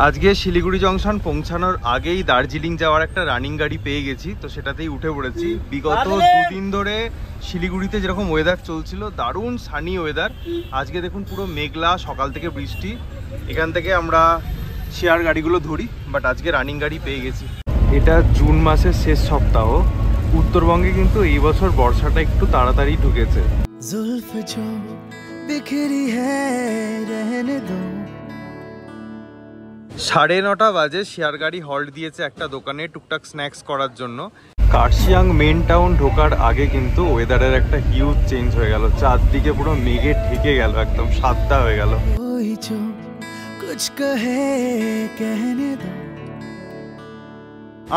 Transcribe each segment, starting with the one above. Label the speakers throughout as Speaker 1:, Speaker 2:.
Speaker 1: আজকে শিলিগুড়ি জংশন পৌঁছানোর আগেই দার্জিলিং যাওয়ার একটা রানিং গাড়ি পেয়ে গেছি, তো সেটাতেই উঠে পড়েছি। বিগত দুদিন ধরে শিলিগুড়িতে যেরকম ওয়েদার চলছিল, দারুণ সানি ওয়েদার, আজকে দেখুন পুরো মেঘলা, সকাল থেকে বৃষ্টি। এখান থেকে আমরা শেয়ার গাড়িগুলো ধরি, বাট আজকে রানিং গাড়ি পেয়ে গেছি। এটা জুন মাসের শেষ সপ্তাহ। উত্তরবঙ্গে কিন্তু এই বছর বর্ষাটা একটু তাড়াতাড়ি ঢুকেছে। 9:30 বাজে শেয়ার গাড়ি হল্ট দিয়েছে একটা দোকানে টুকটাক স্ন্যাক্স করার জন্য। কার্শিয়াং মেন টাউন ঢোকার আগে কিন্তু ওয়েদারের একটা হিউজ চেঞ্জ হয়ে গেল, চারদিকে পুরো মেঘে ঢেকে গেল, একদম সাদা হয়ে গেল।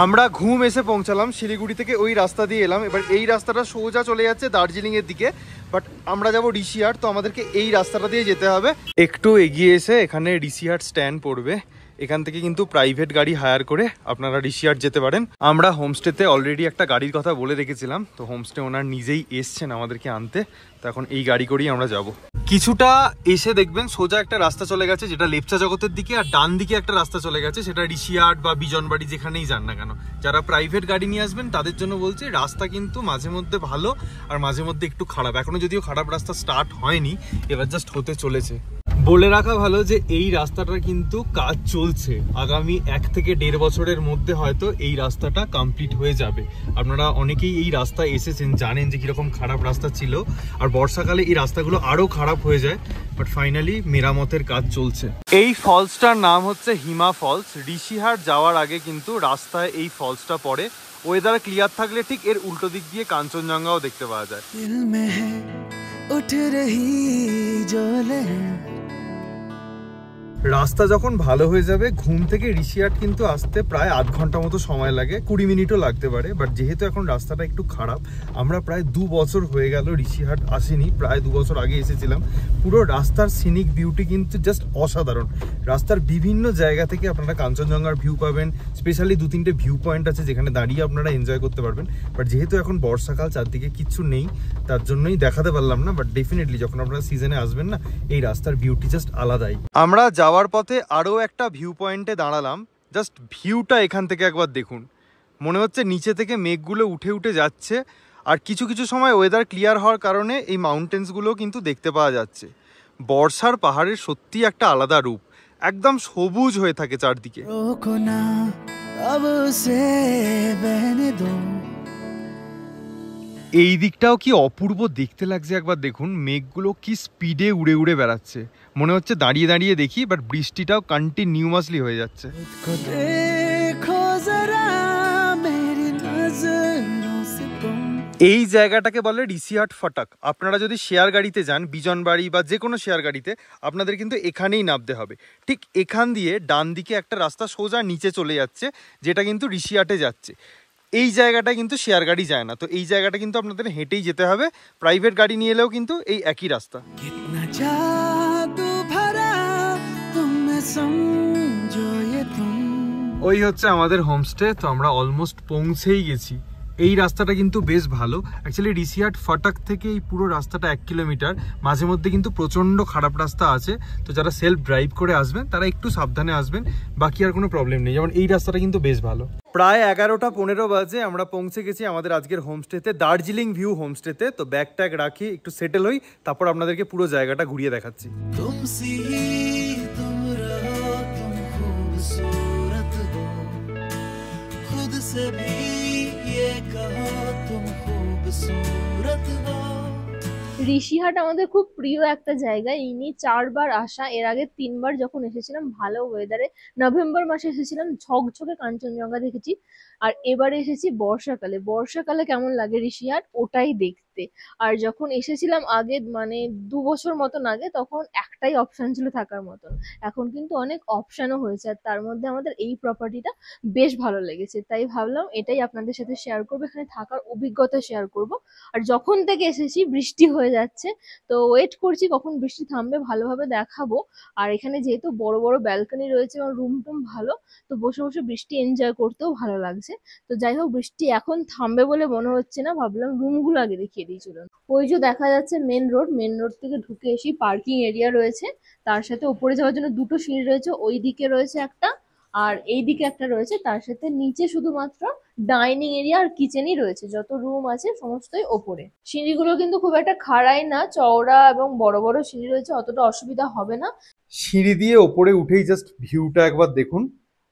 Speaker 1: আমরা ঘুম এসে পৌঁছালাম শিলিগুড়ি থেকে, ওই রাস্তা দিয়ে এলাম। এবার এই রাস্তাটা সোজা চলে যাচ্ছে দার্জিলিং এর দিকে, বাট আমরা যাব ঋষিহাট, তো আমাদেরকে এই রাস্তাটা দিয়ে যেতে হবে। একটু এগিয়ে এসে এখানে ঋষিহাট স্ট্যান্ড পড়বে, এখান থেকে কিন্তু প্রাইভেট গাড়ি হায়ার করে আপনারা ঋষিহাট যেতে পারেন। আমরা হোমস্টেতে অলরেডি একটা গাড়ির কথা বলে রেখেছিলাম, তো হোমস্টে ওনার নিজেই এসছেন আমাদেরকে আনতে, তো এখন এই গাড়ি করেই আমরা যাব। কিছুটা এসে দেখবেন সোজা একটা রাস্তা চলে গেছে যেটা লেপচা জগতের দিকে, আর ডান দিকে একটা রাস্তা চলে গেছে সেটা ঋষিহাট বা বিজনবাড়ি যেখানেই যান না কেন। যারা প্রাইভেট গাড়ি নিয়ে আসবেন তাদের জন্য বলছি, রাস্তা কিন্তু মাঝে মধ্যে ভালো আর মাঝে মধ্যে একটু খারাপ। এখনো যদিও খারাপ রাস্তা স্টার্ট হয়নি, এবার জাস্ট হতে চলেছে। বলে রাখা ভালো যে এই রাস্তাটার কিন্তু কাজ চলছে, আগামী 1 থেকে 1.5 বছরের মধ্যে হয়তো এই রাস্তাটা কমপ্লিট হয়ে যাবে। আপনারা অনেকেই এই রাস্তায় এসেছেন, জানেন যে কিরকম খারাপ রাস্তা ছিল, আর বর্ষাকালে এই রাস্তাগুলো আরো খারাপ হয়ে যায়, বাট ফাইনালি মেরামতের কাজ চলছে। এই ফলসটার নাম হচ্ছে হিমা ফলস। ঋষিহাট যাওয়ার আগে কিন্তু রাস্তায় এই ফলসটা পড়ে। ওয়েদার ক্লিয়ার থাকলে ঠিক এর উল্টো দিক দিয়ে কাঞ্চনজঙ্ঘাও দেখতে পাওয়া যায়। রাস্তা যখন ভালো হয়ে যাবে, ঘুম থেকে ঋষিহাট কিন্তু আসতে প্রায় আধ ঘন্টা মতো সময় লাগে, 20 মিনিটও লাগতে পারে। বাট যেহেতু এখন রাস্তাটা একটু খারাপ, আমরা প্রায় 2 বছর হয়ে গেল ঋষিহাট আসিনি, প্রায় 2 বছর আগে এসেছিলাম। পুরো রাস্তার সিনিক বিউটি কিন্তু জাস্ট অসাধারণ। রাস্তার বিভিন্ন জায়গা থেকে আপনারা কাঞ্চনজঙ্ঘার ভিউ পাবেন, স্পেশালি 2-3টে ভিউ পয়েন্ট আছে যেখানে দাঁড়িয়ে আপনারা এনজয় করতে পারবেন। বাট যেহেতু এখন বর্ষাকাল, চারদিকে কিচ্ছু নেই, তার জন্যই দেখাতে পারলাম না। বাট ডেফিনেটলি যখন আপনারা সিজনে আসবেন না, এই রাস্তার বিউটি জাস্ট আলাদাই। আমরা যাওয়ার পথে আরও একটা ভিউ পয়েন্টে দাঁড়ালাম, জাস্ট ভিউটা এখান থেকে একবার দেখুন। মনে হচ্ছে নিচে থেকে মেঘগুলো উঠে উঠে যাচ্ছে, আর কিছু কিছু সময় ওয়েদার ক্লিয়ার হওয়ার কারণে এই মাউন্টেন্সগুলো কিন্তু দেখতে পাওয়া যাচ্ছে। বর্ষার পাহাড়ের সত্যি একটা আলাদা রূপ, একদম সবুজ হয়ে থাকে চারদিকে। এই দিকটাও কি অপূর্ব দেখতে লাগছে, একবার দেখুন মেঘগুলো কি স্পিডে উড়ে উড়ে বেড়াচ্ছে। মনে হচ্ছে দাঁড়িয়ে দাঁড়িয়ে দেখি, বাট বৃষ্টিটাও কন্টিনিউয়াসলি হয়ে যাচ্ছে। এই জায়গাটাকে বলে ঋষিহাট ফাটাক। আপনারা যদি শেয়ার গাড়িতে যান, বিজনবাড়ি বা যে কোনো শেয়ার গাড়িতে, আপনাদের কিন্তু এখানেই নামতে হবে। ঠিক এখান দিয়ে ডান দিকে একটা রাস্তা সোজা নিচে চলে যাচ্ছে, যেটা কিন্তু ঋষিহাটে যাচ্ছে। এই জায়গাটা কিন্তু শেয়ার গাড়ি যায় না, তো এই জায়গাটা কিন্তু আপনাদের হেঁটেই যেতে হবে। প্রাইভেট গাড়ি নিয়ে এলেও কিন্তু এই একই রাস্তা। ওই হচ্ছে আমাদের হোমস্টে, তো আমরা অলমোস্ট পৌঁছেই গেছি। এই রাস্তাটা কিন্তু বেশ ভালো। অ্যাকচুয়ালি ঋষিহাট ফাটাক থেকে এই পুরো রাস্তাটা 1 কিলোমিটার। মাঝে মধ্যে কিন্তু প্রচণ্ড খারাপ রাস্তা আছে, তো যারা সেলফ ড্রাইভ করে আসবেন তারা একটু সাবধানে আসবেন, বাকি আর কোনো প্রবলেম নেই। যেমন এই রাস্তাটা কিন্তু বেশ ভালো। প্রায় 11:15 বাজে আমরা পৌঁছে গেছি আমাদের আজকের হোমস্টেতে, দার্জিলিং ভিউ হোমস্টেতে। তো ব্যাগ ট্যাগ রাখি, একটু সেটেল হই, তারপর আপনাদেরকে পুরো জায়গাটা ঘুরিয়ে দেখাচ্ছি।
Speaker 2: ঋষিহাট আমাদের খুব প্রিয় একটা জায়গা। এই নিয়ে 4 বার আসা, এর আগে 3 বার যখন এসেছিলাম ভালো ওয়েদারে, নভেম্বর মাসে এসেছিলাম, ঝকঝকে কাঞ্চনজঙ্ঘা দেখেছি। আর এবারে এসেছি বর্ষাকালে। বর্ষাকালে কেমন লাগে ঋষিহাট ওটাই দেখতে। আর যখন এসেছিলাম আগে, মানে 2 বছর মতন আগে, তখন একটাই অপশন ছিল থাকার মতন। এখন কিন্তু অনেক অপশনও হয়েছে, আর তার মধ্যে আমাদের এই প্রপার্টিটা বেশ ভালো লেগেছে, তাই ভাবলাম এটাই আপনাদের সাথে শেয়ার করবো, এখানে থাকার অভিজ্ঞতা শেয়ার করব। আর যখন থেকে এসেছি বৃষ্টি হয়ে যাচ্ছে, তো ওয়েট করছি কখন বৃষ্টি থামবে, ভালোভাবে দেখাবো। আর এখানে যেহেতু বড় বড় ব্যালকনি রয়েছে এবং রুম টুম ভালো, তো বসে বসে বৃষ্টি এনজয় করতেও ভালো লাগছে। তো যাই হোক, বৃষ্টি এখন থামবে বলে মনে হচ্ছে না, ভাবলাম রুমগুলো আগে দেখিয়ে দেখিয়ে দিই চলুন। ওই যে দেখা যাচ্ছে মেন রোড থেকে ঢুকে এসে পার্কিং এরিয়া রয়েছে, তার সাথে উপরে যাওয়ার জন্য দুটো সিঁড়ি রয়েছে, ওই দিকে রয়েছে একটা আর এই দিকে একটা রয়েছে, তার সাথে নিচে শুধুমাত্র ডাইনিং এরিয়া আর কিচেনই রয়েছে, যত রুম আছে সমস্তই ওপরে। সিঁড়িগুলো কিন্তু খুব একটা খাড়াই না, চওড়া এবং বড় বড় সিঁড়ি রয়েছে, অতটা অসুবিধা হবে না।
Speaker 1: সিঁড়ি দিয়ে ওপরে উঠেই জাস্ট ভিউটা একবার দেখুন।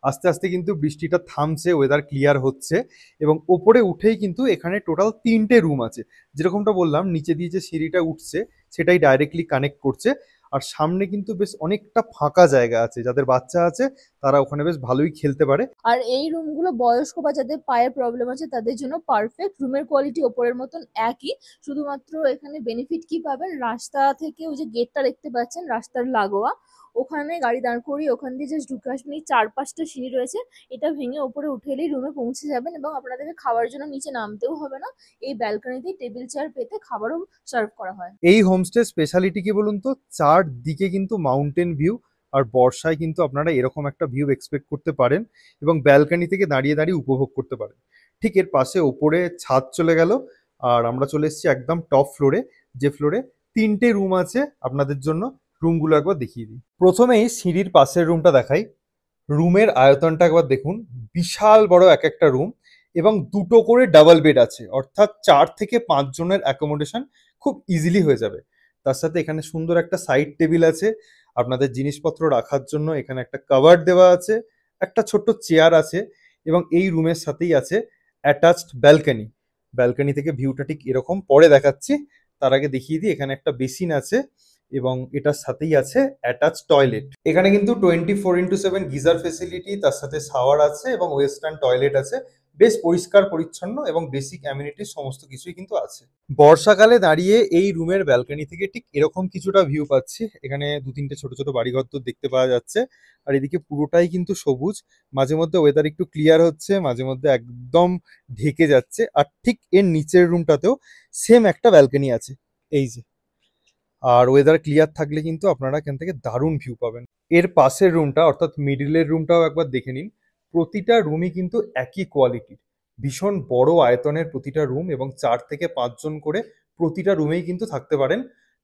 Speaker 1: আস্তে আস্তে কিন্তু বৃষ্টিটা থামছে, ওয়েদার ক্লিয়ার হচ্ছে এবং ওপরে উঠেই কিন্তু এখানে টোটাল 3টে রুম আছে। যেরকমটা বললাম, নিচে দিয়ে যে সিঁড়িটা উঠছে সেটাই ডাইরেক্টলি কানেক্ট করছে। আর সামনে কিন্তু বেশ অনেকটা ফাঁকা জায়গা আছে, যাদের বাচ্চা আছে তারা ওখানে বেশ ভালোই খেলতে পারে।
Speaker 2: আর এই রুমগুলো বয়স্ক বা যাদের পায়ের প্রবলেম আছে তাদের জন্য পারফেক্ট। রুমের কোয়ালিটি ওপরের মতন একই, শুধুমাত্র এখানে বেনিফিট কি পাবেন, রাস্তা থেকে ওই যে গেটটা দেখতে পাচ্ছেন রাস্তার লাগোয়া, ওখানে গাড়ি দাঁড় করিয়ে ওখান দিয়ে জাস্ট ঢুকে আসবেন। এই 4-5টা সিঁড়ি রয়েছে, এটা ভেঙে ওপরে উঠে এলেই রুমে পৌঁছে যাবেন এবং আপনাদেরকে খাওয়ার জন্য নিচে নামতেও হবে না। এই ব্যালকনিতেই টেবিল চেয়ার পেতে খাবারও সার্ভ করা হয়।
Speaker 1: এই হোমস্টে স্পেশালিটি কি বলুন তো, চারদিকে কিন্তু মাউন্টেন ভিউ। আর বর্ষায় কিন্তু আপনারা এরকম একটা ভিউ এক্সপেক্ট করতে পারেন এবং ব্যালকনি থেকে দাঁড়িয়ে দাঁড়িয়ে উপভোগ করতে পারেন। ঠিক এর পাশে ওপরে ছাদ চলে গেল আর আমরা চলে এসেছি একদম টপ ফ্লোরে, যে ফ্লোরে 3টে রুম আছে আপনাদের জন্য। রুমগুলো একবার দেখিয়ে দিই। প্রথমেই সিঁড়ির পাশের রুমটা দেখাই। রুমের আয়তনটা একবার দেখুন, বিশাল বড় এক একটা রুম এবং দুটো করে ডাবল বেড আছে, অর্থাৎ 4 থেকে 5 জনের অ্যাকোমোডেশন খুব ইজিলি হয়ে যাবে। তার সাথে এখানে সুন্দর একটা সাইড টেবিল আছে আপনাদের জিনিসপত্র রাখার জন্য, এখানে একটা কভার দেওয়া আছে, একটা ছোট্ট চেয়ার আছে এবং এই রুমের সাথেই আছে অ্যাটাচড ব্যালকনি। ব্যালকনি থেকে ভিউটা ঠিক এরকম, পরে দেখাচ্ছি। তার আগে দেখিয়ে দিই, এখানে একটা বেসিন আছে এবং এটার সাথেই আছে অ্যাটাচ টয়লেট। এখানে কিন্তু 24x7 গিজার ফেসিলিটি, তার সাথে শাওয়ার আছে এবং ওয়েস্টার্ন টয়লেট আছে। বেশ পরিষ্কার পরিচ্ছন্ন এবং বেসিক অ্যামিনিটিস সমস্ত কিছুই কিন্তু আছে। বর্ষাকালে দাঁড়িয়ে এই রুমের ব্যালকনি থেকে ঠিক এরকম কিছুটা ভিউ পাচ্ছি। এখানে 2-3টে ছোট ছোট বাড়িঘর তো দেখতে পাওয়া যাচ্ছে আর এদিকে পুরোটাই কিন্তু সবুজ। মাঝে মধ্যে ওয়েদার একটু ক্লিয়ার হচ্ছে, মাঝে মধ্যে একদম ঢেকে যাচ্ছে। আর ঠিক এর নিচের রুমটাতেও সেম একটা ব্যালকনি আছে, এই যে। আর ওয়েদার ক্লিয়ার থাকলে কিন্তু আপনারা এখান থেকে দারুণ ভিউ পাবেন। এর পাশের রুমটা অর্থাৎ মিডিলের রুমটাও একবার দেখে নিন। প্রতিটা রুমই কিন্তু একই কোয়ালিটির, ভীষণ বড় আয়তনের প্রতিটা রুম এবং 4 থেকে 5 জন করে প্রতিটা রুমেই কিন্তু থাকতে পারেন।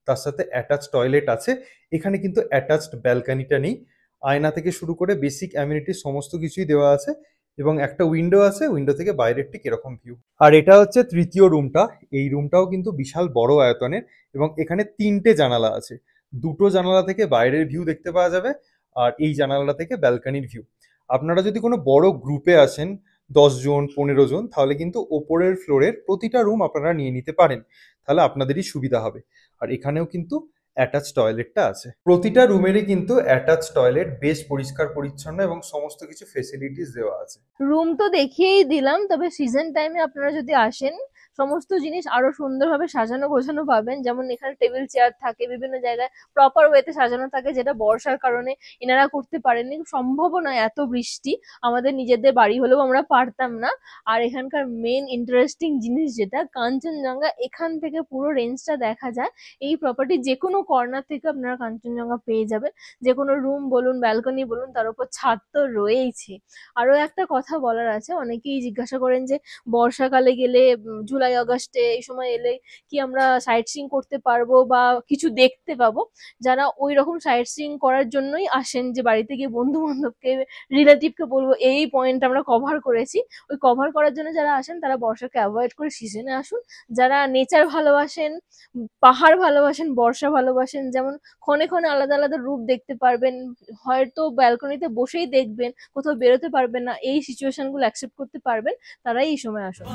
Speaker 1: তার সাথে অ্যাটাচ টয়লেট আছে। এখানে কিন্তু অ্যাটাচড ব্যালকনিটা নেই। আয়না থেকে শুরু করে বেসিক অ্যামিনিটি সমস্ত কিছুই দেওয়া আছে এবং একটা উইন্ডো আছে, উইন্ডো থেকে বাইরের ঠিক এরকম ভিউ। আর এটা হচ্ছে তৃতীয় রুমটা। এই রুমটাও কিন্তু বিশাল বড় আয়তনের এবং এখানে 3টে জানালা আছে। দুটো জানালা থেকে বাইরের ভিউ দেখতে পাওয়া যাবে আর এই জানালা থেকে ব্যালকনির ভিউ। আপনারা যদি কোনো বড় গ্রুপে আসেন, 10 জন 15 জন, তাহলে কিন্তু ওপরের ফ্লোরের প্রতিটা রুম আপনারা নিয়ে নিতে পারেন, তাহলে আপনাদেরই সুবিধা হবে। আর এখানেও কিন্তু অ্যাটাচ টয়লেটটা আছে। প্রতিটা রুমেরই কিন্তু অ্যাটাচ টয়লেট, বেশ পরিষ্কার পরিচ্ছন্ন এবং সমস্ত কিছু ফেসিলিটিস দেওয়া আছে।
Speaker 2: রুম তো দেখিয়েই দিলাম, তবে সিজন টাইমে আপনারা যদি আসেন সমস্ত জিনিস আরো সুন্দরভাবে সাজানো গোছানো পাবেন। যেমন এখানে টেবিল চেয়ার থাকে, বিভিন্ন জায়গায় প্রপার ওয়েতে সাজানো থাকে, যেটা বর্ষার কারণে এনারা করতে পারেননি। সম্ভবও নয়, এত বৃষ্টি, আমাদের নিজেদের বাড়ি হলেও আমরা পারতাম না। আর এখানকার মেন ইন্টারেস্টিং জিনিস যেটা, কাঞ্চনজঙ্ঘা এখান থেকে পুরো রেঞ্জটা দেখা যায়। এই প্রপার্টি যে কোনো কর্নার থেকে আপনারা কাঞ্চনজঙ্ঘা পেয়ে যাবেন। যে কোনো রুম বলুন, ব্যালকনি বলুন, তার উপর ছাদ তো রয়েইছে। আরো একটা কথা বলার আছে, অনেকেই জিজ্ঞাসা করেন যে বর্ষাকালে গেলে জুলাই আগস্টে এই সময় এলে কি আমরা সাইট সিইং করতে পারবো বা কিছু দেখতে পাবো। যারা ওই রকম সাইট সিইং করার জন্যই আসেন, যে বাড়িতে গিয়ে বন্ধু বান্ধবকে রিলেটিভকে বলবো এই পয়েন্ট আমরা কভার করেছি, ওই কভার করার জন্য যারা আসেন তারা বর্ষাকে অ্যাভয়েড করে সিজনে আসুন। যারা নেচার ভালোবাসেন, পাহাড় ভালোবাসেন, বর্ষা ভালোবাসেন, যেমন ক্ষণে ক্ষণে আলাদা আলাদা রূপ দেখতে পারবেন, হয়তো ব্যালকনিতে বসেই দেখবেন, কোথাও বেরোতে পারবেন না, এই সিচুয়েশন গুলো অ্যাকসেপ্ট করতে পারবেন, তারাই এই সময় আসুন।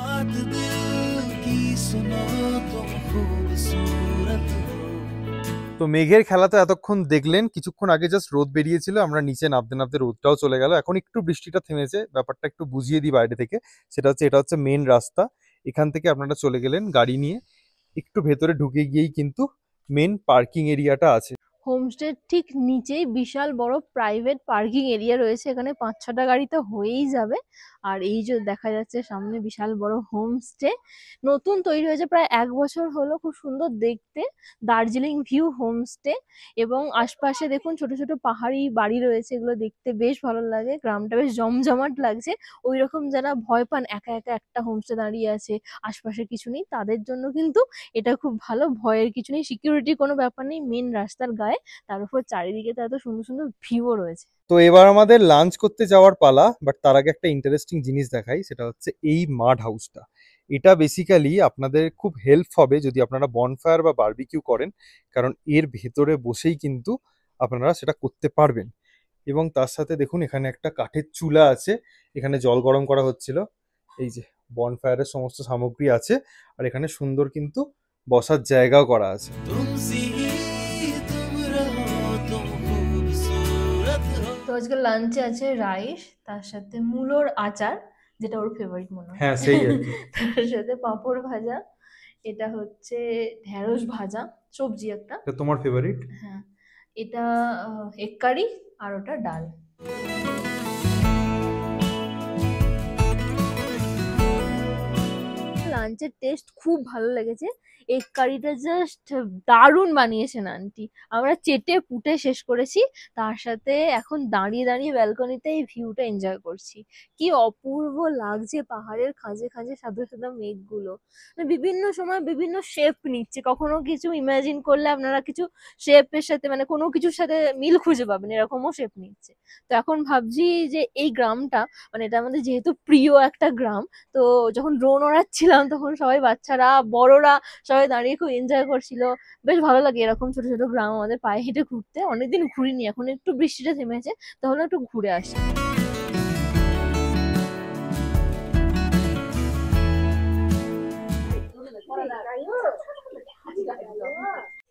Speaker 1: তো মেঘের খেলা তো এতক্ষণ দেখলেন, কিছুক্ষণ আগে জাস্ট রোদ বেরিয়েছিল, আমরা নিচে নামতে নামতে রোদটাও চলে গেল। এখন একটু বৃষ্টিটা থেমেছে, ব্যাপারটা একটু বুঝিয়ে দিই বাইরে থেকে। সেটা হচ্ছে, এটা হচ্ছে মেন রাস্তা। এখান থেকে আপনারা চলে গেলেন গাড়ি নিয়ে, একটু ভেতরে ঢুকে গিয়েই কিন্তু মেন পার্কিং এরিয়াটা আছে।
Speaker 2: হোমস্টের ঠিক নিচেই বিশাল বড় প্রাইভেট পার্কিং এরিয়া রয়েছে, এখানে 5-6টা গাড়ি তো হয়েই যাবে। আর এই যে দেখা যাচ্ছে সামনে বিশাল বড় হোমস্টে, নতুন তৈরি হয়েছে, প্রায় 1 বছর হলো, খুব সুন্দর দেখতে। দার্জিলিং ভিউ হোমস্টে, এবং আশপাশে দেখুন ছোট ছোট পাহাড়ি বাড়ি রয়েছে, এগুলো দেখতে বেশ ভালো লাগে, গ্রামটা বেশ জমজমাট লাগছে। ওই রকম যারা ভয় পান একা একা একটা হোমস্টে দাঁড়িয়ে আছে, আশপাশে কিছু নেই, তাদের জন্য কিন্তু এটা খুব ভালো, ভয়ের কিছু নেই, সিকিউরিটি কোনো ব্যাপার নেই, মেন রাস্তার গায়ে, তার উপর চারিদিকে তো এত সুন্দর সুন্দর ভিউও রয়েছে।
Speaker 1: তো এবার আমাদের লাঞ্চ করতে যাওয়ার পালা, বাট তার আগে একটা ইন্টারেস্টিং জিনিস দেখাই, সেটা হচ্ছে এই মাড হাউসটা। এটা বেসিক্যালি আপনাদের খুব হেল্প হবে যদি আপনারা বনফায়ার বা বারবিকিউ করেন, কারণ এর ভেতরে বসেই কিন্তু আপনারা সেটা করতে পারবেন। এবং তার সাথে দেখুন এখানে একটা কাঠের চুলা আছে, এখানে জল গরম করা হচ্ছিল, এই যে বনফায়ারের সমস্ত সামগ্রী আছে, আর এখানে সুন্দর কিন্তু বসার জায়গাও করা আছে।
Speaker 2: তো আজকে লাঞ্চে আছে রাইস, তার সাথে মূলোর আচার, যেটা ওর ফেভারিট মনে হয়।
Speaker 1: হ্যাঁ সেই আর কি।
Speaker 2: তার সাথে পাঁপড় ভাজা, এটা হচ্ছে ঢেঁড়স ভাজা, সবজি একটা।
Speaker 1: এটা তোমার ফেভারিট?
Speaker 2: হ্যাঁ, এটা এগ কারি, আর ওটা ডাল। লাঞ্চের টেস্ট খুব ভালো লেগেছে, এগ কারিটা জাস্ট দারুণ বানিয়েছেন আন্টি, আমরা চেটে পুটে শেষ করেছি। তার সাথে এখন দাঁড়িয়ে দাঁড়িয়ে ব্যালকনিতে এই ভিউটা এনজয় করছি, কি অপূর্ব লাগছে পাহাড়ের খাঁজে খাঁজে সাদা সাদা মেঘগুলো, বিভিন্ন সময় বিভিন্ন শেপ নিচ্ছে, কখনো কিছু ইমাজিন করলে আপনারা কিছু শেপের সাথে মানে কোনো কিছুর সাথে মিল খুঁজে পাবেন, এরকমও শেপ নিচ্ছে। তো এখন ভাবছি যে এই গ্রামটা, মানে এটা আমাদের যেহেতু প্রিয় একটা গ্রাম, তো যখন ড্রোন ওড়াচ্ছিলাম তখন সবাই বাচ্চারা বড়রা সবাই দাঁড়িয়ে খুব এনজয় করছিল, বেশ ভালো লাগে এরকম ছোট ছোট গ্রাম আমাদের পায়ে হেঁটে ঘুরতে, অনেকদিন ঘুরিনি, এখন একটু বৃষ্টিটা থেমেছে, তাহলে একটু ঘুরে আসি।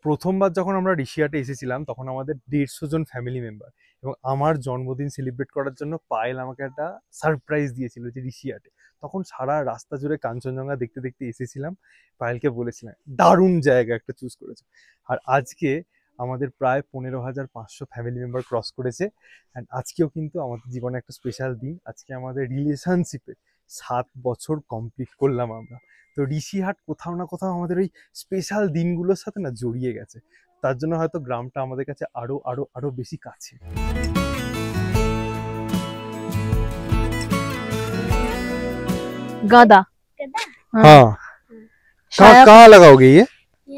Speaker 1: প্রথমবার যখন আমরা ঋষিয়াটে এসেছিলাম তখন আমাদের 150 জন ফ্যামিলি মেম্বার, এবং আমার জন্মদিন সেলিব্রেট করার জন্য পায়েল আমাকে একটা সারপ্রাইজ দিয়েছিল যে ঋষিয়াটে। তখন সারা রাস্তা জুড়ে কাঞ্চনজঙ্ঘা দেখতে দেখতে এসেছিলাম, পায়েলকে বলেছিলাম দারুণ জায়গা একটা চুজ করেছে। আর আজকে আমাদের প্রায় 15,500 ফ্যামিলি মেম্বার ক্রস করেছে, অ্যান্ড আজকেও কিন্তু আমাদের জীবনে একটা স্পেশাল দিন, আজকে আমাদের রিলেশনশিপে 7 বছর কমপ্লিট করলাম আমরা। তো ঋষিহাট কোথাও না কোথাও আমাদের ওই স্পেশাল দিনগুলোর সাথে না জড়িয়ে গেছে, তার জন্য হয়তো গ্রামটা আমাদের কাছে আরো আরো আরো বেশি কাছে।
Speaker 2: গাদা,
Speaker 1: हाँ कहाँ लगाओगे ये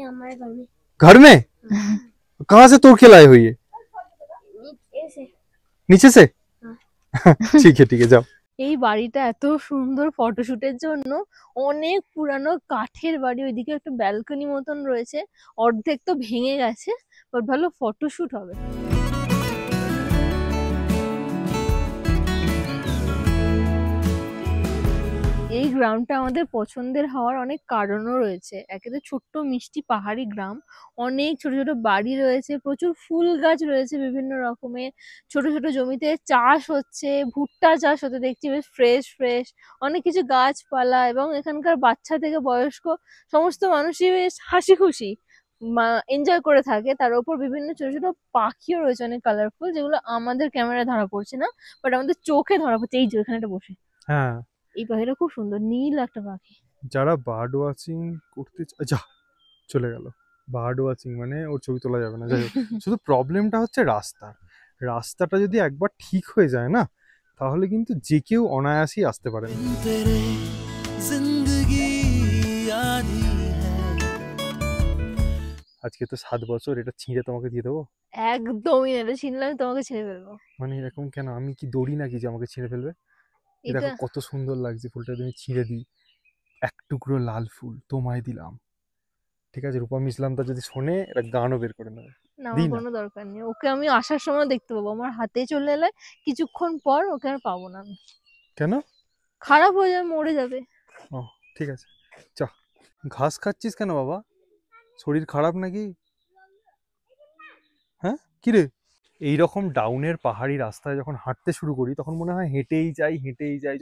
Speaker 3: हमारे घर में
Speaker 1: घर में? कहाँ से तोड़ के लाए हो ये?
Speaker 3: ऐसे
Speaker 1: नीचे से? ठीक है जाओ।
Speaker 2: এই বাড়িটা এত সুন্দর ফটোশুটের জন্য, অনেক পুরানো কাঠের বাড়ি, ওইদিকে একটা ব্যালকনি মতন রয়েছে, অর্ধেক তো ভেঙে গেছে, বাট ভালো ফটোশুট হবে। এই গ্রামটা আমাদের পছন্দের হওয়ার অনেক কারণও রয়েছে, একে তো ছোট্ট মিষ্টি পাহাড়ি গ্রাম, অনেক ছোট ছোট বাড়ি রয়েছে, প্রচুর ফুল গাছ রয়েছে বিভিন্ন রকমের, ছোট ছোট জমিতে চাষ হচ্ছে, ভুট্টা চাষ হতে দেখছি, বেশ ফ্রেশ ফ্রেশ অনেক কিছু গাছপালা, এবং এখানকার বাচ্চা থেকে বয়স্ক সমস্ত মানুষই বেশ হাসি খুশি এনজয় করে থাকে। তার উপর বিভিন্ন ছোট ছোট পাখিও রয়েছে অনেক কালারফুল, যেগুলো আমাদের ক্যামেরায় ধরা পড়ছে না, বাট আমাদের চোখে ধরা পড়ছে, এই যে এখানে একটা বসে,
Speaker 1: হ্যাঁ
Speaker 2: এই পাখিটা খুব সুন্দর, নীল একটা পাখি।
Speaker 1: যারা বার্ড ওয়াচিং করতে যা চলে গেল, বার্ড ওয়াচিং মানে ওর ছবি তোলা যাবে না, যাই হোক। শুধু প্রবলেমটা হচ্ছে রাস্তাটা যদি একবার ঠিক হয়ে যায় না, তাহলে কিন্তু যে কেউ অনায়াসেই আসতে পারে না। আজকে তো 7 বছর, এটা ছিঁড়ে তোমাকে দিয়ে দেবো?
Speaker 2: একদমই না, এটা ছিনলে আমি তোমাকে ছেড়ে ফেলবো।
Speaker 1: মানে এরকম কেন, আমি কি দড়ি নাকি যে আমাকে ছিঁড়ে ফেলবে?
Speaker 2: এটা
Speaker 1: দেখো কত সুন্দর লাগছে ফুলটা, তুমি ছিঁড়ে দিই, এক টুকরো লাল ফুল তোমায় দিলাম। ঠিক আছে, রূপা মিসলামটা যদি শোনে এটা গানও বের করে নেবে।
Speaker 2: না, আমার
Speaker 1: দিই না?
Speaker 2: কোনো দরকার নেই, ওকে আমি আসার সময় দেখতে পাবো, আমার হাতে চলে এলে কিছুক্ষণ পর ওকে আর পাবো না আমি।
Speaker 1: কেন?
Speaker 2: খারাপ হয়ে যাবে, মরে যাবে।
Speaker 1: ও ঠিক আছে, চ। ঘাস খাচ্ছিস কেন বাবা, শরীর খারাপ নাকি? হ্যাঁ কিরে? এইরকম ডাউনের পাহাড়ি রাস্তায় যখন হাঁটতে শুরু করি তখন মনে হয় হেঁটেই যাই,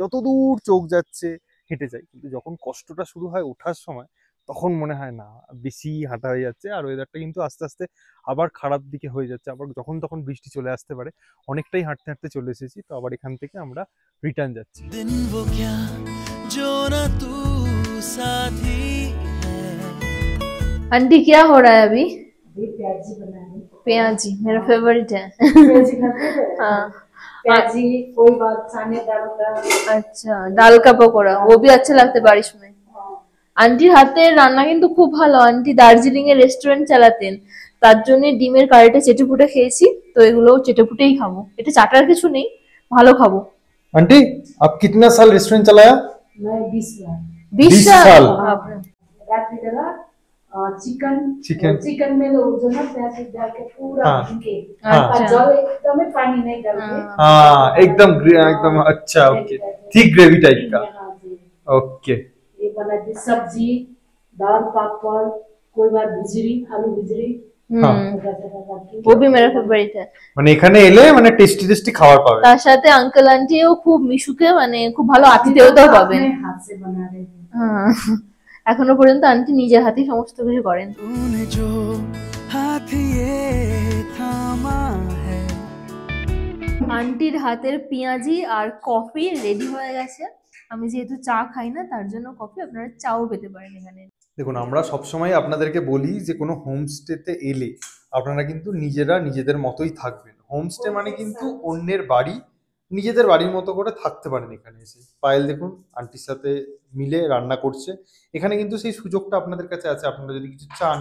Speaker 1: যত দূর চোখ যাচ্ছে হেঁটে যাই, কিন্তু যখন কষ্টটা শুরু হয় ওঠার সময়, তখন মনে হয় না বেশি হাঁটা হয়ে যাচ্ছে। আর ওয়েদারটা কিন্তু আস্তে আস্তে আবার খারাপ দিকে হয়ে যাচ্ছে, আবার যখন তখন বৃষ্টি চলে আসতে পারে। অনেকটাই হাঁটতে হাঁটতে চলে এসেছি, তো আবার এখান থেকে আমরা রিটার্ন যাচ্ছি।
Speaker 2: आंटी क्या हो रहा है अभी?
Speaker 3: प्याजी बना रही
Speaker 2: प्याजी मेरा फेवरेट है।
Speaker 3: प्याजी खाते हो?
Speaker 2: हाँ
Speaker 3: प्याजी कोई बात साने दाल का।
Speaker 2: अच्छा, दाल का पकौड़ा वो भी अच्छा लगता है बारिश में। আন্টির হাতের রান্না কিন্তু খুব ভালো। আন্টি দার্জিলিং এ রেস্টুরেন্ট চালাতেন, তার জন্য ডিমের কারিটা চেটেপুটে খেয়েছি। তো এগুলো চেটেপুটেই খাবো, এটা চাটার কিছু নেই, ভালো খাবো।
Speaker 1: आंटी आप कितना साल रेस्टोरेंट चलाया?
Speaker 3: मैं 20 बार
Speaker 2: 20
Speaker 1: 20
Speaker 2: साल
Speaker 1: साल।
Speaker 2: बापरे।
Speaker 3: रात्रि बेला चिकन
Speaker 1: चिकन।
Speaker 3: चिकन में लोग जो ना प्याजी डाल के पूरा
Speaker 1: हाँ।
Speaker 3: भून के
Speaker 1: हाँ।
Speaker 3: और जल एकदम पानी नहीं डाल के
Speaker 1: हाँ एकदम एकदम अच्छा, ओके, थिक ग्रेवी टाइप का,
Speaker 3: हाँ जी।
Speaker 1: ओके।
Speaker 3: ये बना दी सब्जी, दाल, पापड़, कोई बार भुजरी, आलू भुजरी।
Speaker 1: हाँ।
Speaker 2: वो भी मेरा फेভারিট है।
Speaker 1: মানে এখানে এলে মানে টেস্টি টেস্টি খাবার পাবে।
Speaker 2: তার সাথে আঙ্কেল আন্টিও খুব মিশুকে মানে খুব ভালো আতিথেয়তাও পাবেন।
Speaker 3: अपने हाथ से बना रहे हैं।
Speaker 2: হ্যাঁ, এখনো পর্যন্ত আন্টি নিজের হাতেই সমস্ত কিছু করেন। আন্টির হাতের পেঁয়াজি আর কফি রেডি হয়ে গেছে। আমি যেহেতু চা খাই না তার জন্য কফি, আপনারা চাও পেতে পারেন এখানে।
Speaker 1: দেখুন, আমরা সবসময় আপনাদেরকে বলি যে কোনো হোমস্টেতে এলে আপনারা কিন্তু নিজেরা নিজেদের মতোই থাকবেন। হোমস্টে মানে কিন্তু অন্যের বাড়ি, নিজেদের বাড়ির মতো করে থাকতে পারেন এখানে এসে। পায়েল দেখুন আন্টির সাথে মিলে রান্না করছে। এখানে কিন্তু সেই সুযোগটা আপনাদের কাছে আছে, আপনারা যদি কিছু চান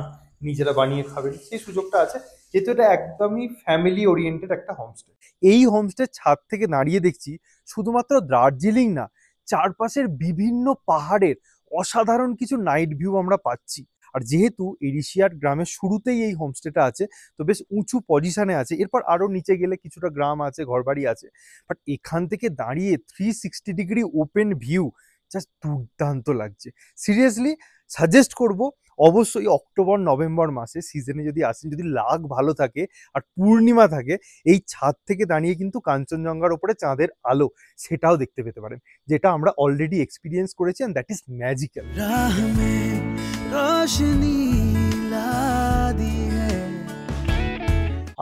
Speaker 1: নিজেরা বানিয়ে খাবেন সেই সুযোগটা আছে, যেহেতু এটা একদমই ফ্যামিলি ওরিয়েন্টেড একটা হোমস্টে। এই হোমস্টের ছাদ থেকে দাঁড়িয়ে দেখছি শুধুমাত্র দার্জিলিং না, চারপাশের বিভিন্ন পাহাড়ের অসাধারণ কিছু নাইট ভিউ আমরা পাচ্ছি। আর যেহেতু এডিশিয়াট গ্রামের শুরুতেই এই হোমস্টেটা আছে, তো বেশ উঁচু পজিশনে আছে। এরপর আরো নিচে গেলে কিছুটা গ্রাম আছে, ঘরবাড়ি আছে, বাট এখান থেকে দাঁড়িয়ে 360 ডিগ্রি ওপেন ভিউ জাস্ট দুর্দান্ত লাগছে। সিরিয়াসলি সাজেস্ট করব অবশ্যই অক্টোবর নভেম্বর মাসে সিজনে যদি আসেন, যদি লাক ভালো থাকে আর পূর্ণিমা থাকে, এই ছাদ থেকে দাঁড়িয়ে কিন্তু কাঞ্চনজঙ্ঘার ওপরে চাঁদের আলো সেটাও দেখতে পেতে পারেন, যেটা আমরা অলরেডি এক্সপিরিয়েন্স করেছি, এন্ড দ্যাট ইজ ম্যাজিক্যাল।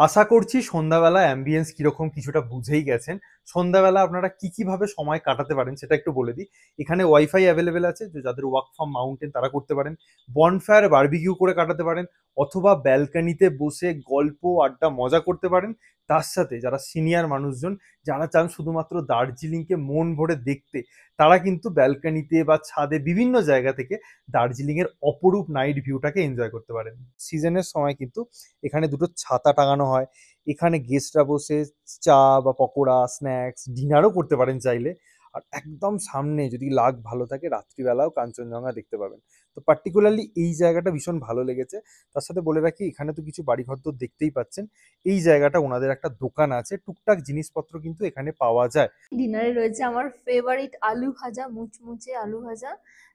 Speaker 1: আশা করছি সন্ধ্যাবেলা অ্যাম্বিয়েন্স কিরকম কিছুটা বুঝেই গেছেন। সন্ধ্যাবেলা আপনারা কিভাবে সময় কাটাতে পারেন সেটা একটু বলে দিই। এখানে ওয়াইফাই অ্যাভেলেবেল আছে, যে যাদের ওয়ার্ক ফ্রম মাউন্টেন তারা করতে পারেন। বনফায়ার বারবিকিউ করে কাটাতে পারেন, অথবা ব্যালকানিতে বসে গল্প আড্ডা মজা করতে পারেন। তার সাথে যারা সিনিয়র মানুষজন, যারা চান শুধুমাত্র দার্জিলিংকে মন ভরে দেখতে, তারা কিন্তু ব্যালকানিতে বা ছাদে বিভিন্ন জায়গা থেকে দার্জিলিংয়ের অপরূপ নাইট ভিউটাকে এনজয় করতে পারেন। সিজনের সময় কিন্তু এখানে দুটো ছাতা টাঙানো হয়, এখানে গেস্টরা বসে চা বা পকোড়া, স্ন্যাক্স, ডিনারও করতে পারেন চাইলে। আর একদম সামনে যদি লাক ভালো থাকে রাত্রিবেলাও কাঞ্চনজঙ্ঘা দেখতে পাবেন। তো পার্টিকুলারলি এই জায়গাটা ভীষণ ভালো লেগেছে। তার সাথে বলে রাখি, এখানে তো কিছু বাড়িঘর তো দেখতেই পাচ্ছেন, এই জায়গাটা ওনাদের একটা দোকান আছে, টুকটাক জিনিসপত্র কিন্তু এখানে পাওয়া যায়।
Speaker 2: ডিনারে রয়েছে আমার ফেভারিট আলু ভাজা, মুচমুচে আলু ভাজা,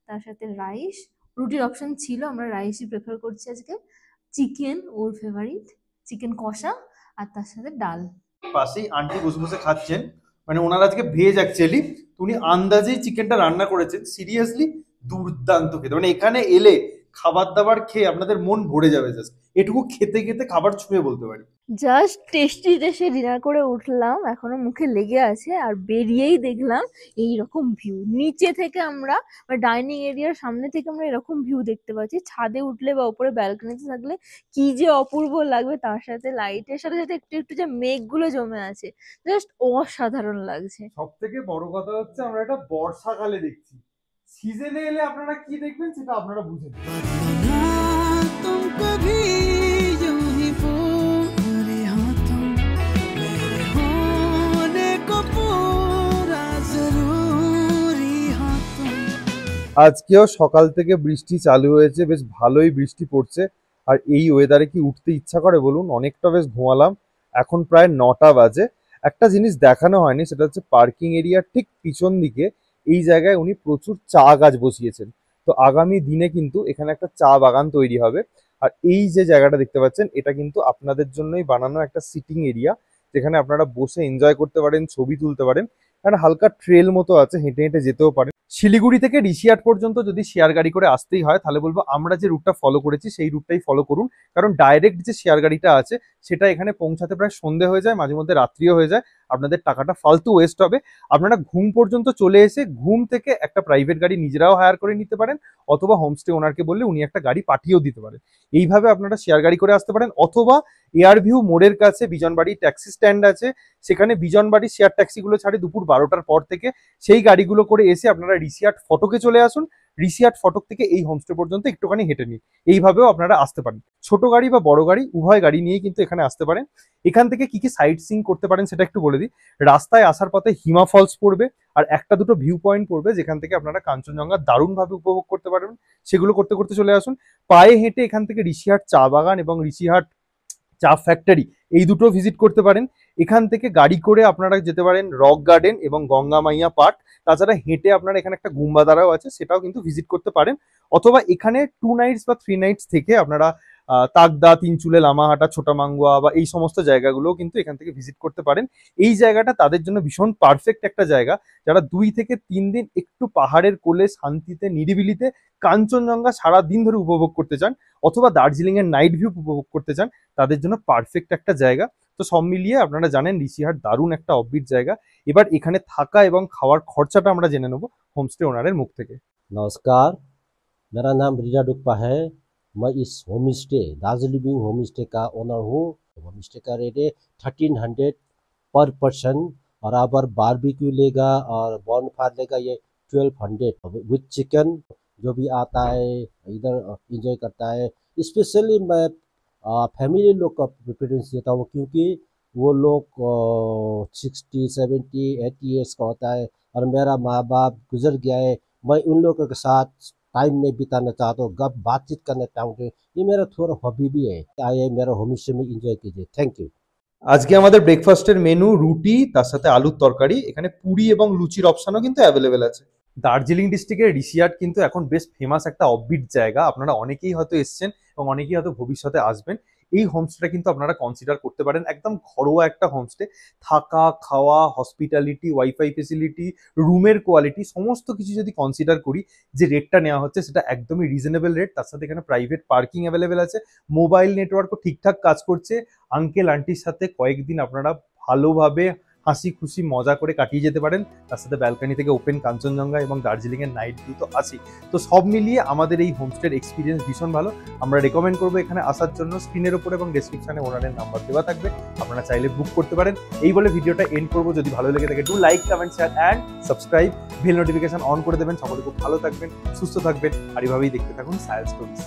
Speaker 2: তার সাথে রাইস। রুটির অপশন ছিল, আমরা রাইসই প্রেফার করছি আজকে। চিকেন ওর ফেভারিট, চিকেন কষা, আর তার সাথে ডাল।
Speaker 1: পাশেই আন্টি বসে বসে খাচ্ছেন, মানে ওনারা আজকে ভেজ অ্যাকচুয়ালি, উনি আন্দাজেই চিকেনটা রান্না করেছেন। সিরিয়াসলি দুর্দান্ত খেতে, মানে এখানে এলে খাবার দাবার খেয়ে আপনাদের মন ভরে যাবে। জাস্ট এটুকু খেতে খেতে খাবার ছুঁয়ে বলতে পারি।
Speaker 2: জাস্ট টেস্টি টেস্টি ডিনার করে উঠলাম, এখনো মুখে লেগে আছে। আর বেরিয়েই দেখলাম এই রকম ভিউ নিচে থেকে, আমরা ডাইনিং এরিয়ার সামনে থেকে আমরা এরকম ভিউ দেখতে পাচ্ছি। ছাদে উঠলে বা উপরে ব্যালকনিতে থাকলে কি যে অপূর্ব লাগবে, তার সাথে লাইটের সাথে সাথে একটু একটু যে মেঘগুলো জমে আছে, জাস্ট অসাধারণ লাগছে।
Speaker 1: সব থেকে বড় কথা হচ্ছে আমরা এটা বর্ষাকালে দেখছি, সিজনে এলে আপনারা কি দেখবেন সেটা আপনারা বুঝে আজকেও সকাল থেকে বৃষ্টি চালু হয়েছে, বেশ ভালোই বৃষ্টি পড়ছে। আর এই ওয়েদারে কি উঠতে ইচ্ছা করে বলুন? অনেকটা বেশ ঘুমালাম, এখন প্রায় 9টা বাজে। একটা জিনিস দেখানো হয়নি, সেটা হচ্ছে পার্কিং এরিয়ার ঠিক পিছন দিকে এই জায়গায় উনি প্রচুর চা গাছ বসিয়েছেন। তো আগামী দিনে কিন্তু এখানে একটা চা বাগান তৈরি হবে। আর এই যে জায়গাটা দেখতে পাচ্ছেন, এটা কিন্তু আপনাদের জন্যই বানানো একটা সিটিং এরিয়া, যেখানে আপনারা বসে এনজয় করতে পারেন, ছবি তুলতে পারেন। কারণ হালকা ট্রেল মতো আছে, হেঁটে হেঁটে যেতেও পারেন। শিলিগুড়ি থেকে ঋষিহাট পর্যন্ত যদি শেয়ার গাড়ি করে আসতেই হয় তাহলে বলবো আমরা যে রুটটা ফলো করেছি সেই রুটটাই ফলো করুন, কারণ ডাইরেক্ট যে শেয়ার গাড়িটা আছে সেটা এখানে পৌঁছাতে প্রায় সন্ধে হয়ে যায়, মাঝে মধ্যে রাত্রিও হয়ে যায়, আপনাদের টাকাটা ফালতু ওয়েস্ট হবে। আপনারা ঘুম পর্যন্ত চলে এসে ঘুম থেকে একটা প্রাইভেট গাড়ি নিজেরাও হায়ার করে নিতে পারেন, অথবা হোমস্টে ওনারকে বললে উনি একটা গাড়ি পাঠিয়েও দিতে পারেন। এইভাবে আপনারা শেয়ার গাড়ি করে আসতে পারেন, অথবা এয়ারভিউ মোড়ের কাছে বিজনবাড়ি ট্যাক্সি স্ট্যান্ড আছে, সেখানে বিজনবাড়ি শেয়ার ট্যাক্সিগুলো ছাড়ে দুপুর 12টার পর থেকে, সেই গাড়িগুলো করে এসে আপনারা ঋষিহাট ফটকে চলে আসুন। ঋষিহাট ফটক থেকে এই হোমস্টে পর্যন্ত একটুখানি হেঁটে নিন, এইভাবেও আপনারা আসতে পারেন। ছোট গাড়ি বা বড় গাড়ি উভয় গাড়ি নিয়েই কিন্তু এখানে আসতে পারেন। এখান থেকে কি কি সাইট সিইং করতে পারেন সেটা একটু বলে দিই। রাস্তায় আসার পথে হিমা ফলস পড়বে, আর একটা দুটো ভিউ পয়েন্ট পড়বে যেখান থেকে আপনারা কাঞ্চনজঙ্ঘা দারুণভাবে উপভোগ করতে পারবেন, সেগুলো করতে করতে চলে আসুন। পায়ে হেঁটে এখান থেকে ঋষিহাট চা বাগান এবং ঋষিহাট চা ফ্যাক্টরি এই দুটো ভিজিট করতে পারেন। এখান থেকে গাড়ি করে আপনারা যেতে পারেন রক গার্ডেন এবং গঙ্গা মাইয়া পার্ক। তাছাড়া হেঁটে আপনারা এখানে একটা গুম্বাদারাও আছে, সেটাও কিন্তু ভিজিট করতে পারেন। অথবা এখানে 2 নাইটস বা 3 নাইটস থেকে আপনারা তাকদা, তিনচুলে, লামাহাটা, ছোটামাঙ্গুয়া বা এই সমস্ত জায়গাগুলোও কিন্তু এখান থেকে ভিজিট করতে পারেন। এই জায়গাটা তাদের জন্য ভীষণ পারফেক্ট একটা জায়গা, যারা 2 থেকে 3 দিন একটু পাহাড়ের কোলে শান্তিতে নিরিবিলিতে কাঞ্চনজঙ্ঘা সারা দিন ধরে উপভোগ করতে চান, অথবা দার্জিলিং এর নাইট ভিউ উপভোগ করতে চান, তাদের জন্য পারফেক্ট একটা জায়গা। তো সব মিলিয়ে আপনারা জানেন ঋষিহাট দারুণ একটা অফবিট জায়গা। এবার এখানে থাকা এবং খাওয়ার খরচাটা আমরা জেনে নেবো হোমস্টে ওনারের মুখ থেকে।
Speaker 4: नमस्कार, मेरा नाम रीना डुक्पा है। मैं इस home stay Darjeeling home stay का ओनर हूँ। होम स्टे का रेट है 1300 पर पर्सन, और अगर बारबेक्यू लेगा और बॉनफायर लेगा ये 1200 विथ चिकन। जो भी आता है इधर एंजॉय करता है। स्पेशली मैं फैमिली लोग का प्रेफरेंस देता हूँ, क्योंकि वो लोग 60, 70, 80 ईयर्स का होता है, और मेरा माँ बाप गुजर गया है। मैं उन लोगों के साथ टाइम में बिताना चाहता हूँ, गप बातचीत करना चाहूँगी। ये मेरा थोड़ा हॉबी भी है। आइए मेरा होम स्टे में एंजॉय कीजिए। Thank you.
Speaker 1: আজকে আমাদের ব্রেকফাস্টের মেনু রুটি, তার সাথে আলুর তরকারি। এখানে পুরি এবং লুচির অপশনও কিন্তু অ্যাভেলেবেল আছে। দার্জিলিং ডিস্ট্রিক্টের ঋষিহাট কিন্তু এখন বেশ ফেমাস একটা অফবিট জায়গা। আপনারা অনেকেই হয়তো এসছেন এবং অনেকেই হয়তো ভবিষ্যতে আসবেন। এই হোমস্টেটা কিন্তু আপনারা কনসিডার করতে পারেন। একদম ঘরোয়া একটা হোমস্টে, থাকা, খাওয়া, হসপিটালিটি, ওয়াইফাই ফেসিলিটি, রুমের কোয়ালিটি সমস্ত কিছু যদি কনসিডার করি, যে রেটটা নেওয়া হচ্ছে সেটা একদমই রিজনেবল রেট। তার সাথে এখানে প্রাইভেট পার্কিং অ্যাভেলেবেল আছে, মোবাইল নেটওয়ার্কও ঠিকঠাক কাজ করছে। আঙ্কেল আন্টির সাথে কয়েকদিন আপনারা ভালোভাবে হাসি খুশি মজা করে কাটিয়ে যেতে পারেন। তার সাথে ব্যালকনি থেকে ওপেন কাঞ্চনজঙ্ঘা এবং দার্জিলিং এর নাইট ভিউ তো আছেই। তো সব মিলিয়ে আমাদের এই হোমস্টের এক্সপিরিয়েন্স ভীষণ ভালো। আমরা রেকমেন্ড করবো এখানে আসার জন্য। স্ক্রিনের উপরে এবং ডেসক্রিপশনে ওনারের নাম্বার দেওয়া থাকবে, আপনারা চাইলে বুক করতে পারেন। এই বলে ভিডিওটা এন্ড করবো। যদি ভালো লেগে থাকে do like, comment, share and subscribe. Bell notification on করে দেবেন। সকলে খুব ভালো থাকবেন, সুস্থ থাকবেন, আর এভাবেই দেখতে থাকুন সায়েন্স স্টোরিজ।